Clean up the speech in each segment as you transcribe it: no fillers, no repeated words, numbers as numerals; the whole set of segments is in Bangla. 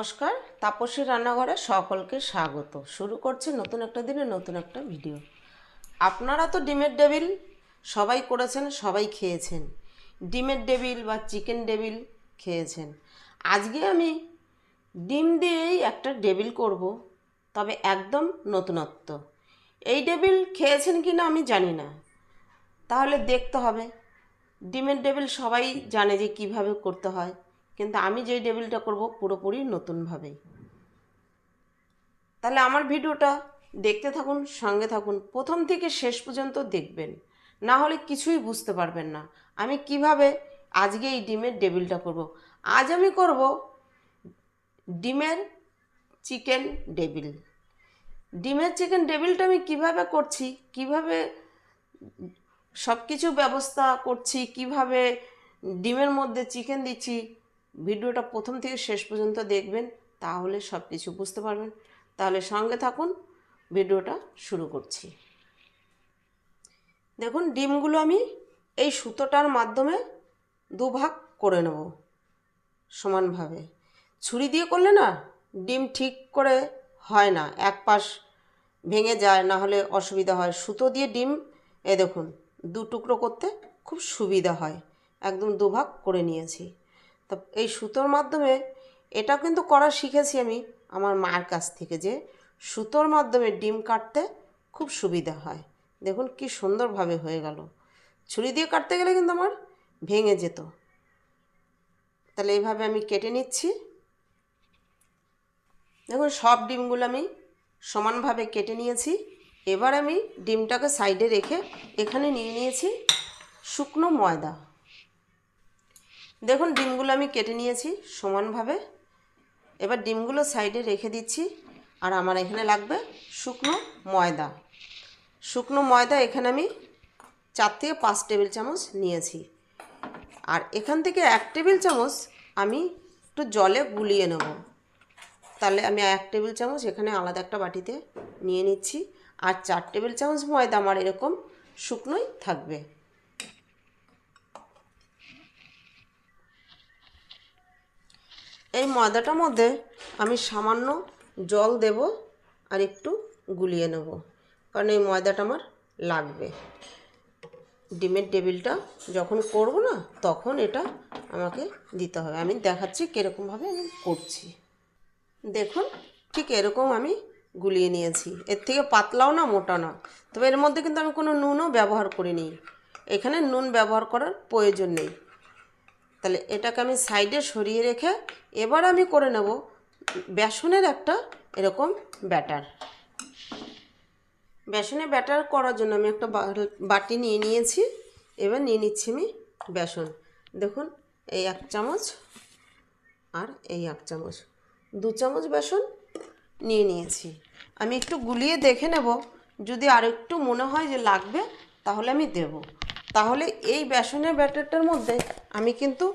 নমস্কার, তাপসী রান্নাঘরে সকলকে স্বাগত। শুরু করছি নতুন একটা দিনে নতুন একটা ভিডিও। আপনারা তো ডিমের ডেভিল সবাই করেছেন, সবাই খেয়েছেন। ডিমের ডেভিল বা চিকেন ডেভিল খেয়েছেন। আজকে আমি ডিম দিয়েই একটা ডেভিল করব, তবে একদম নতুনত্ব। এই ডেভিল খেয়েছেন কি না আমি জানি না, তাহলে দেখতে হবে। ডিমের ডেভিল সবাই জানে যে কিভাবে করতে হয়, কিন্তু আমি যেই ডেভিলটা করব পুরোপুরি নতুনভাবেই। তাহলে আমার ভিডিওটা দেখতে থাকুন, সঙ্গে থাকুন, প্রথম থেকে শেষ পর্যন্ত দেখবেন, না হলে কিছুই বুঝতে পারবেন না আমি কিভাবে আজকে এই ডিমের ডেভিলটা করব। আজ আমি করব ডিমের চিকেন ডেভিল। ডিমের চিকেন ডেভিলটা আমি কিভাবে করছি, কিভাবে সব কিছু ব্যবস্থা করছি, কিভাবে ডিমের মধ্যে চিকেন দিচ্ছি, ভিডিওটা প্রথম থেকে শেষ পর্যন্ত দেখবেন, তাহলে সব কিছু বুঝতে পারবেন। তাহলে সঙ্গে থাকুন, ভিডিওটা শুরু করছি। দেখুন, ডিমগুলো আমি এই সুতোটার মাধ্যমে দুভাগ করে নেব সমানভাবে। ছুরি দিয়ে করলে না ডিম ঠিক করে হয় না, এক পাশ ভেঙে যায়, না হলে অসুবিধা হয়। সুতো দিয়ে ডিম দেখুন দু টুকরো করতে খুব সুবিধা হয়। একদম দুভাগ করে নিয়েছি। তো এই সুতোর মাধ্যমে এটা কিন্তু করা শিখেছি আমি আমার মায়ের কাছ থেকে, যে সুতোর মাধ্যমে ডিম কাটতে খুব সুবিধা হয়। দেখুন কি সুন্দরভাবে হয়ে গেল। ছুরি দিয়ে কাটতে গেলে কিন্তু আমার ভেঙে যেত। তাহলে এইভাবে আমি কেটে নিচ্ছি। দেখুন সব ডিমগুলো আমি সমানভাবে কেটে নিয়েছি। এবার আমি ডিমটাকে সাইডে রেখে এখানে নিয়ে নিয়েছি শুকনো ময়দা। দেখুন ডিমগুলো আমি কেটে নিয়েছি সমানভাবে। এবার ডিমগুলো সাইডে রেখে দিচ্ছি। আর আমার এখানে লাগবে শুকনো ময়দা। শুকনো ময়দা এখানে আমি 4 থেকে 5 টেবিল চামচ নিয়েছি। আর এখান থেকে 1 টেবিল চামচ আমি একটু জলে গুলিয়ে নেব। তাহলে আমি 1 টেবিল চামচ এখানে আলাদা একটা বাটিতে নিয়ে নিচ্ছি। আর 4 টেবিল চামচ ময়দা আমার এরকম শুকনোই থাকবে। এই ময়দাটার মধ্যে আমি সামান্য জল দেব আর একটু গুলিয়ে নেব, কারণ এই ময়দাটা আমার লাগবে। ডিমের ডেভিলটা যখন করব না, তখন এটা আমাকে দিতে হবে। আমি দেখাচ্ছি কীরকমভাবে আমি করছি। দেখুন ঠিক এরকম আমি গুলিয়ে নিয়েছি। এর থেকে পাতলাও না মোটা না। তবে এর মধ্যে কিন্তু আমি কোনো নুনও ব্যবহার করিনি। এখানে নুন ব্যবহার করার প্রয়োজন নেই। তাহলে এটাকে আমি সাইডে সরিয়ে রেখে এবার আমি করে নেব বেসনের একটা এরকম ব্যাটার। বেসনের ব্যাটার করার জন্য আমি একটা বাটি নিয়ে নিয়েছি। এবার নিয়ে নিচ্ছি আমি বেসন। দেখুন এই 1 চামচ আর এই 1 চামচ, 2 চামচ বেসন নিয়ে নিয়েছি। আমি একটু গুলিয়ে দেখে নেব, যদি আর একটু মনে হয় যে লাগবে তাহলে আমি দেব। তাহলে এই বেসনের ব্যাটারটার মধ্যে আমি কিন্তু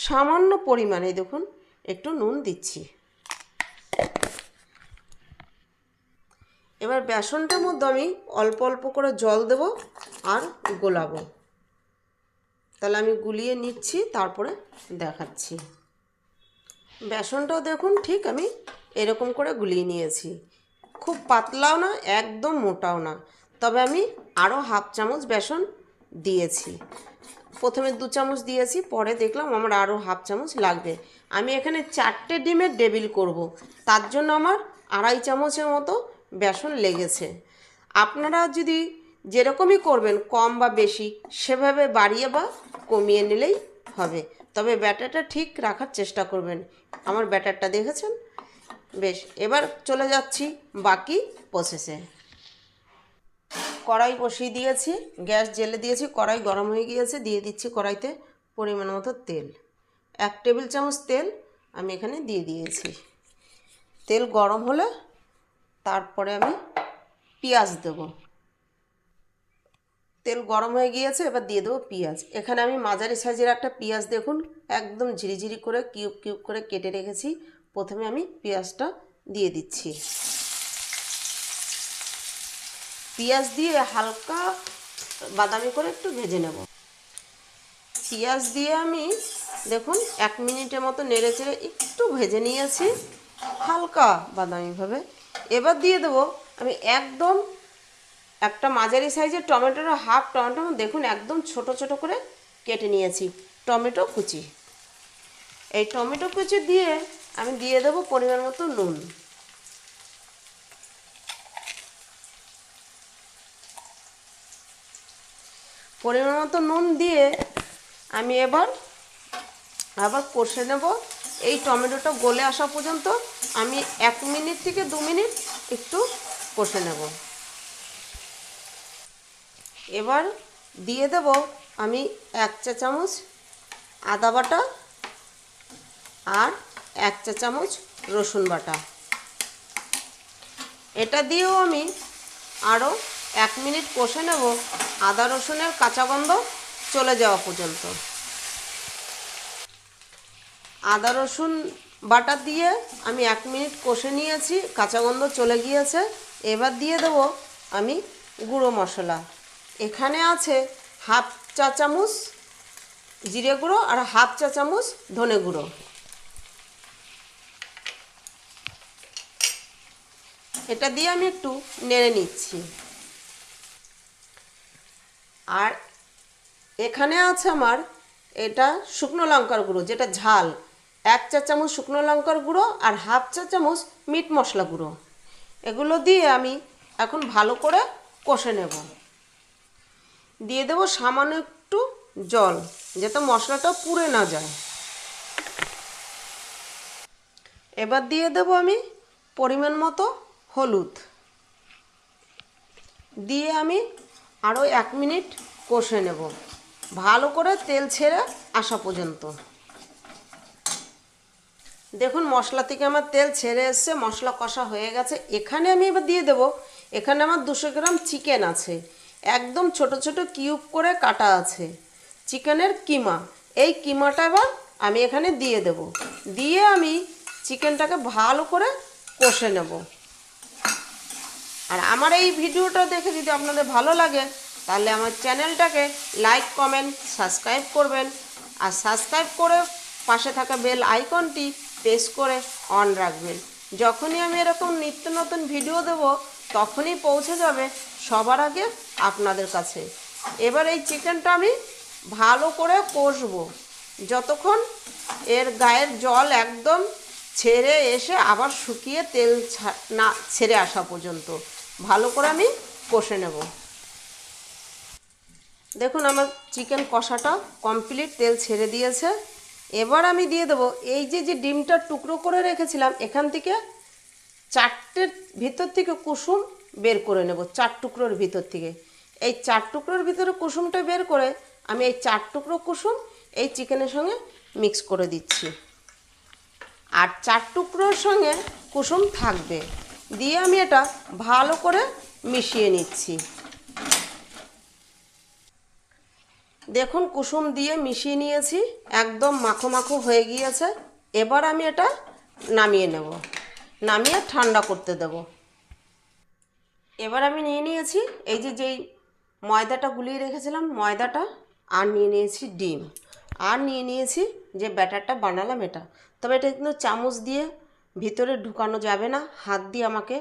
সামান্য পরিমাণে দেখুন একটু নুন দিচ্ছি। এবার বেসনটার মধ্যে আমি অল্প অল্প করে জল দেব আর গোলাবো। তাহলে আমি গুলিয়ে নিচ্ছি, তারপরে দেখাচ্ছি। বেসনটাও দেখুন ঠিক আমি এরকম করে গুলিয়ে নিয়েছি। খুব পাতলাও না, একদম মোটাও না। তবে আমি আরও 1/2 চামচ বেসন দিয়েছি। প্রথমে 2 চামচ দিয়েছি, পরে দেখলাম আমার আরও 1/2 চামচ লাগবে। আমি এখানে 4টে ডিমের ডেভিল করব, তার জন্য আমার 2.5 চামচের মতো বেসন লেগেছে। আপনারা যদি যেরকমই করবেন কম বা বেশি, সেভাবে বাড়িয়ে বা কমিয়ে নিলেই হবে। তবে ব্যাটারটা ঠিক রাখার চেষ্টা করবেন। আমার ব্যাটারটা দেখেছেন? বেশ, এবার চলে যাচ্ছি বাকি প্রসেসে। কড়াই বসিয়ে দিয়েছি, গ্যাস জ্বেলে দিয়েছি, কড়াই গরম হয়ে গিয়েছে। দিয়ে দিচ্ছি কড়াইতে পরিমাণ মতো তেল। 1 টেবিল চামচ তেল আমি এখানে দিয়ে দিয়েছি। তেল গরম হলে তারপরে আমি পেঁয়াজ দেব। তেল গরম হয়ে গিয়েছে, এবার দিয়ে দেবো পেঁয়াজ। এখানে আমি মাঝারি সাইজের একটা পেঁয়াজ দেখুন একদম ঝিরিঝিরি করে কিউব কিউব করে কেটে রেখেছি। প্রথমে আমি পেঁয়াজটা দিয়ে দিচ্ছি। পেঁয়াজ দিয়ে হালকা বাদামি করে একটু ভেজে নেব। পেঁয়াজ দিয়ে আমি দেখুন 1 মিনিটের মতো নেড়ে চেড়ে একটু ভেজে নিয়েছি। হালকা বাদামিভাবে। এবার দিয়ে দেবো আমি একদম একটা মাঝারি সাইজের টমেটোর হাফ টমেটো, দেখুন একদম ছোট ছোট করে কেটে নিয়েছি টমেটো কুচি। এই টমেটো কুচি দিয়ে আমি দিয়ে দেবো পরিমাণ মতো নুন। পরিমাণ মতো নুন দিয়ে আমি আবার কষে নেব। এই টমেটোটা গলে আসা পর্যন্ত আমি 1 মিনিট থেকে 2 মিনিট একটু কষে নেব। এবার দিয়ে দেব আমি 1 চা চামচ আদা বাটা আর 1 চা চামচ রসুন বাটা। এটা দিয়েও আমি আরও 1 মিনিট কষে নেব, আদা রসুনের কাঁচা গন্ধ চলে যাওয়া পর্যন্ত। আদা রসুন বাটা দিয়ে আমি 1 মিনিট কষে নিয়েছি, কাঁচা গন্ধ চলে গিয়েছে। এবার দিয়ে দেব আমি গুঁড়ো মশলা। এখানে আছে হাফ চা চামচ জিরে গুঁড়ো আর হাফ চা চামচ ধনে গুঁড়ো। এটা দিয়ে আমি একটু নেড়ে নিচ্ছি। আর এখানে আছে আমার এটা শুকনো লঙ্কার গুঁড়ো, যেটা ঝাল, 1 চা চামচ শুকনো লঙ্কার গুঁড়ো আর হাফ চা চামচ মিট মশলা গুঁড়ো। এগুলো দিয়ে আমি এখন ভালো করে কষে নেব। দিয়ে দেবো সামান্য একটু জল, যাতে মশলাটা পুড়ে না যায়। এবার দিয়ে দেব আমি পরিমাণ মতো হলুদ দিয়ে আমি আরও 1 মিনিট কষে নেব, ভালো করে তেল ছেড়ে আসা পর্যন্ত। দেখুন মশলা থেকে আমার তেল ছেড়ে এসছে, মশলা কষা হয়ে গেছে। এখানে আমি এবার দিয়ে দেব, এখানে আমার 200 গ্রাম চিকেন আছে, একদম ছোট ছোট কিউব করে কাটা আছে চিকেনের কিমা। এই কিমাটা এবার আমি এখানে দিয়ে দেব, দিয়ে আমি চিকেনটাকে ভালো করে কষে নেব। আর আমার এই ভিডিওটা দেখে যদি আপনাদের ভালো লাগে তাহলে আমার চ্যানেলটাকে লাইক কমেন্ট সাবস্ক্রাইব করবেন, আর সাবস্ক্রাইব করে পাশে থাকা বেল আইকনটি প্রেস করে অন রাখবেন। যখনই আমি এরকম নিত্য নতুন ভিডিও দেব তখনই পৌঁছে যাবে সবার আগে আপনাদের কাছে। এবার এই চিকেনটা আমি ভালো করে কষবো যতক্ষণ এর গায়ের জল একদম ছেড়ে এসে আবার শুকিয়ে তেল না ছেড়ে আসা পর্যন্ত ভালো করে আমি কষে নেব। দেখুন আমার চিকেন কষাটা কমপ্লিট, তেল ছেড়ে দিয়েছে। এবার আমি দিয়ে দেবো এই যে ডিমটা টুকরো করে রেখেছিলাম, এখান থেকে 4টের ভিতর থেকে কুসুম বের করে নেব। 4 টুকরোর ভিতর থেকে এই 4 টুকরোর ভিতরে কুসুমটা বের করে আমি এই 4 টুকরো কুসুম এই চিকেনের সঙ্গে মিক্স করে দিচ্ছি। আর 4 টুকরোর সঙ্গে কুসুম থাকবে, দিয়ে আমি এটা ভালো করে মিশিয়ে নিচ্ছি। দেখুন কুসুম দিয়ে মিশিয়ে নিয়েছি, একদম মাখো মাখো হয়ে গিয়েছে। এবার আমি এটা নামিয়ে নেব, নামিয়ে ঠান্ডা করতে দেব। এবার আমি নিয়ে নিয়েছি এই যেই ময়দাটা গুলিয়ে রেখেছিলাম ময়দাটা, আর নিয়ে নিয়েছি ডিম, আর নিয়ে নিয়েছি যে ব্যাটারটা বানালাম এটা। তবে এটা কিন্তু চামচ দিয়ে ভিতরে ঢুকানো যাবে না, হাত দিয়ে আমাকে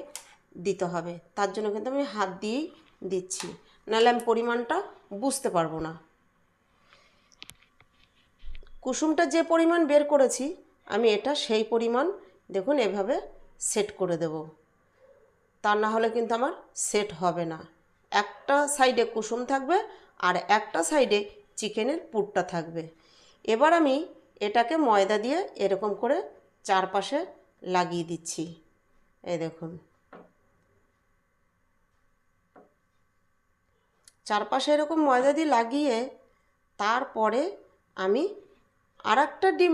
দিতে হবে। তার জন্য কিন্তু আমি হাত দিয়েই দিচ্ছি, নাহলে আমি পরিমাণটা বুঝতে পারবো না। কুসুমটা যে পরিমাণ বের করেছি আমি এটা সেই পরিমাণ দেখুন এভাবে সেট করে দেব, তা না হলে কিন্তু আমার সেট হবে না। একটা সাইডে কুসুম থাকবে আর একটা সাইডে চিকেনের পুরটা থাকবে। এবার আমি এটাকে ময়দা দিয়ে এরকম করে চারপাশে লাগিয়ে দিচ্ছি। এই দেখুন চারপাশে এরকম ময়দা দিয়ে লাগিয়ে তারপরে আমি আরেকটা ডিম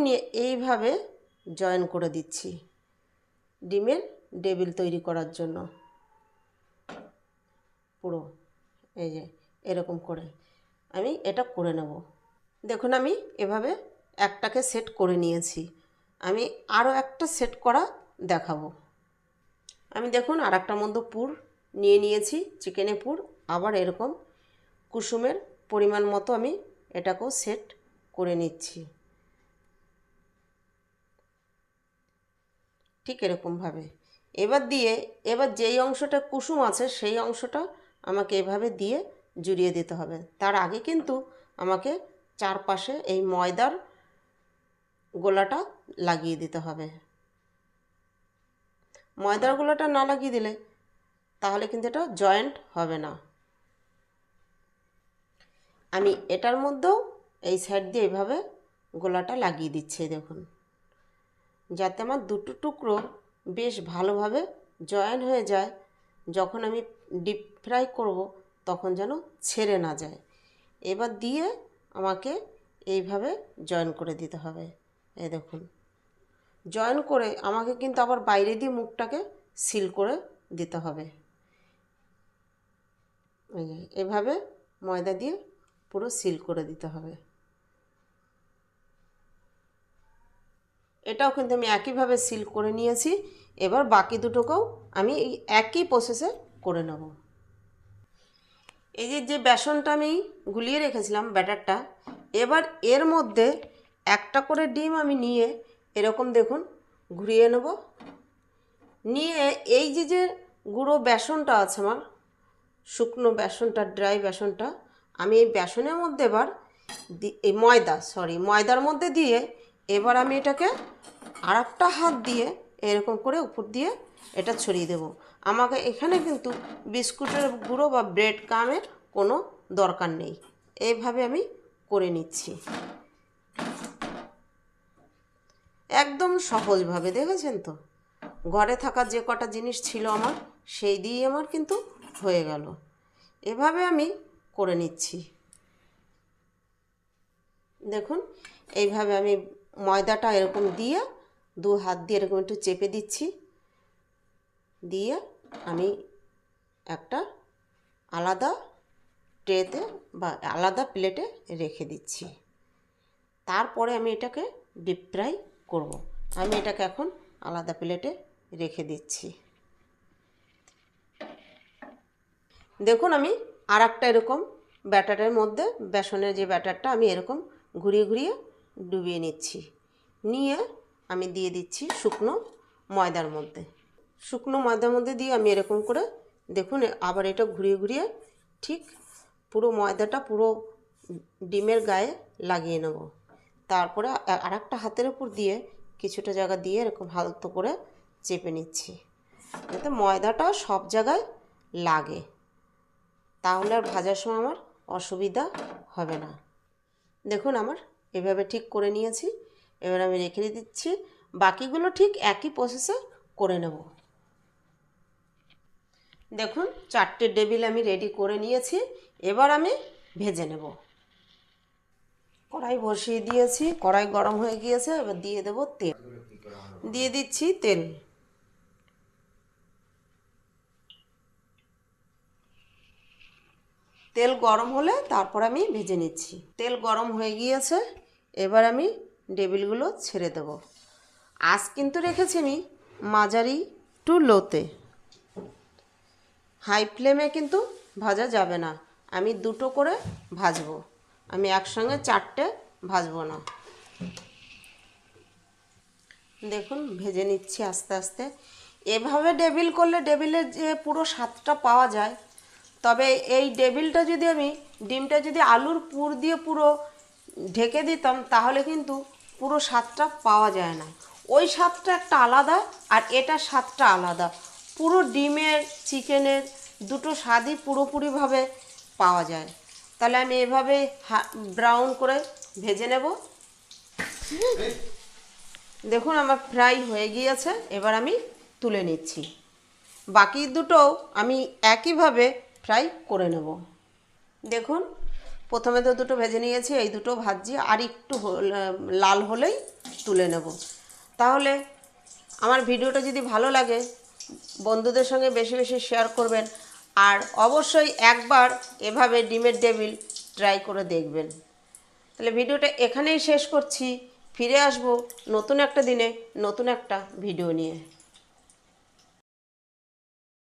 নিয়ে এইভাবে জয়েন করে দিচ্ছি ডিমের টেবিল তৈরি করার জন্য। পুরো এই যে এরকম করে আমি এটা করে নেব। দেখুন আমি এভাবে একটাকে সেট করে নিয়েছি, আমি আরও একটা সেট করা দেখাবো। আমি দেখুন আর একটা মধ্যে পুর নিয়ে নিয়েছি, চিকেনে পুর। আবার এরকম কুসুমের পরিমাণ মতো আমি এটাকেও সেট করে নিচ্ছি। ঠিক এরকমভাবে। এবার যেই অংশটা কুসুম আছে সেই অংশটা আমাকে এভাবে দিয়ে জুড়িয়ে দিতে হবে। তার আগে কিন্তু আমাকে চারপাশে এই ময়দার গোলাটা লাগিয়ে দিতে হবে। ময়দার গোলাটা না লাগিয়ে দিলে তাহলে কিন্তু এটা জয়েন্ট হবে না। আমি এটার মধ্যেও এই সাইড দিয়ে এইভাবে গোলাটা লাগিয়ে দিচ্ছি, দেখুন, যাতে আমার দুটো টুকরো বেশ ভালোভাবে জয়েন হয়ে যায়। যখন আমি ডিপ ফ্রাই করব তখন যেন ছেড়ে না যায়। এবার দিয়ে আমাকে এইভাবে জয়েন করে দিতে হবে। এই দেখুন, জয়েন করে আমাকে কিন্তু আবার বাইরে দিয়ে মুখটাকে সিল করে দিতে হবে। এভাবে ময়দা দিয়ে পুরো সিল করে দিতে হবে। এটাও কিন্তু আমি একইভাবে সিল করে নিয়েছি। এবার বাকি দুটোকেও আমি এই একই প্রসেসে করে নেব। এই যে বেসনটা আমি গুলিয়ে রেখেছিলাম ব্যাটারটা, এবার এর মধ্যে একটা করে ডিম আমি নিয়ে এরকম দেখুন ঘুরিয়ে নেব। নিয়ে এই যে গুঁড়ো বেসনটা আছে আমার, শুকনো বেসনটা, ড্রাই বেসনটা, আমি এই বেসনের মধ্যে এবার এই ময়দার মধ্যে দিয়ে এবার আমি এটাকে আর একটা হাত দিয়ে এরকম করে উপর দিয়ে এটা ছড়িয়ে দেব। আমাকে এখানে কিন্তু বিস্কুটের গুঁড়ো বা ব্রেড ক্রাম্বের কোনো দরকার নেই। এইভাবে আমি করে নিচ্ছি একদম সহজভাবে। দেখেছেন তো, ঘরে থাকা যে কটা জিনিস ছিল আমার সেই দিয়েই আমার কিন্তু হয়ে গেল। এভাবে আমি করে নিচ্ছি। দেখুন, এইভাবে আমি ময়দাটা এরকম দিয়ে দু হাত দিয়ে এরকম একটু চেপে দিচ্ছি, দিয়ে আমি একটা আলাদা ট্রেতে বা আলাদা প্লেটে রেখে দিচ্ছি। তারপরে আমি এটাকে ডিপ ফ্রাই করব। আমি এটাকে এখন আলাদা প্লেটে রেখে দিচ্ছি। দেখুন, আমি আর একটা এরকম ব্যাটারের মধ্যে বেসনের যে ব্যাটারটা আমি এরকম ঘুরিয়ে ঘুরিয়ে ডুবিয়ে নিচ্ছি। নিয়ে আমি দিয়ে দিচ্ছি শুকনো ময়দার মধ্যে। শুকনো ময়দার মধ্যে দিয়ে আমি এরকম করে দেখুন আবার এটা ঘুরিয়ে ঘুরিয়ে ঠিক পুরো ময়দাটা পুরো ডিমের গায়ে লাগিয়ে নেব। তারপরে আর একটা হাতের উপর দিয়ে কিছুটা জায়গা দিয়ে এরকম হালকা করে চেপে নিচ্ছি, যাতে ময়দাটা সব জায়গায় লাগে। তাহলে আর ভাজার সময় আমার অসুবিধা হবে না। দেখুন, আমার এভাবে ঠিক করে নিয়েছি। এবার আমি রেখে দিচ্ছি। বাকিগুলো ঠিক একই প্রসেসে করে নেব। দেখুন, 4টে টেবিল আমি রেডি করে নিয়েছি। এবার আমি ভেজে নেব। কড়াই বসিয়ে দিয়েছি, কড়াই গরম হয়ে গিয়েছে। এবার দিয়ে দেব তেল। দিয়ে দিচ্ছি তেল। তেল গরম হলে তারপর আমি ভেজে নিচ্ছি। তেল গরম হয়ে গিয়েছে, এবার আমি টেবিলগুলো ছেড়ে দেব। আঁচ কিন্তু রেখেছি আমি মাঝারি টু লোতে, হাই ফ্লেমে কিন্তু ভাজা যাবে না। আমি দুটো করে ভাজবো, আমি একসঙ্গে 4টে ভাজবো না। দেখুন, ভেজে নিচ্ছি আস্তে আস্তে। এভাবে টেবিল করলে টেবিলের যে পুরো স্বাদটা পাওয়া যায়। তবে এই টেবিলটা যদি আমি ডিমটা যদি আলুর পুর দিয়ে পুরো ঢেকে দিতাম তাহলে কিন্তু পুরো স্বাদটা পাওয়া যায় না। ওই স্বাদটা একটা আলাদা আর এটার স্বাদটা আলাদা। পুরো ডিমের চিকেনের দুটো স্বাদই পুরোপুরিভাবে পাওয়া যায়। তাহলে আমি এভাবে ব্রাউন করে ভেজে নেব। দেখুন, আমার ফ্রাই হয়ে গিয়েছে। এবার আমি তুলে নিচ্ছি। বাকি দুটোও আমি একইভাবে ফ্রাই করে নেব। দেখুন, প্রথমে তো দুটো ভেজে নিয়েছি, এই দুটো ভাজছি, আর একটু লাল হলেই তুলে নেব। তাহলে আমার ভিডিওটা যদি ভালো লাগে বন্ধুদের সঙ্গে বেশি বেশি শেয়ার করবেন, আর অবশ্যই একবার এভাবে ডিমের টেবিল ট্রাই করে দেখবেন। তাহলে ভিডিওটা এখানেই শেষ করছি। ফিরে আসবো নতুন একটা দিনে নতুন একটা ভিডিও নিয়ে।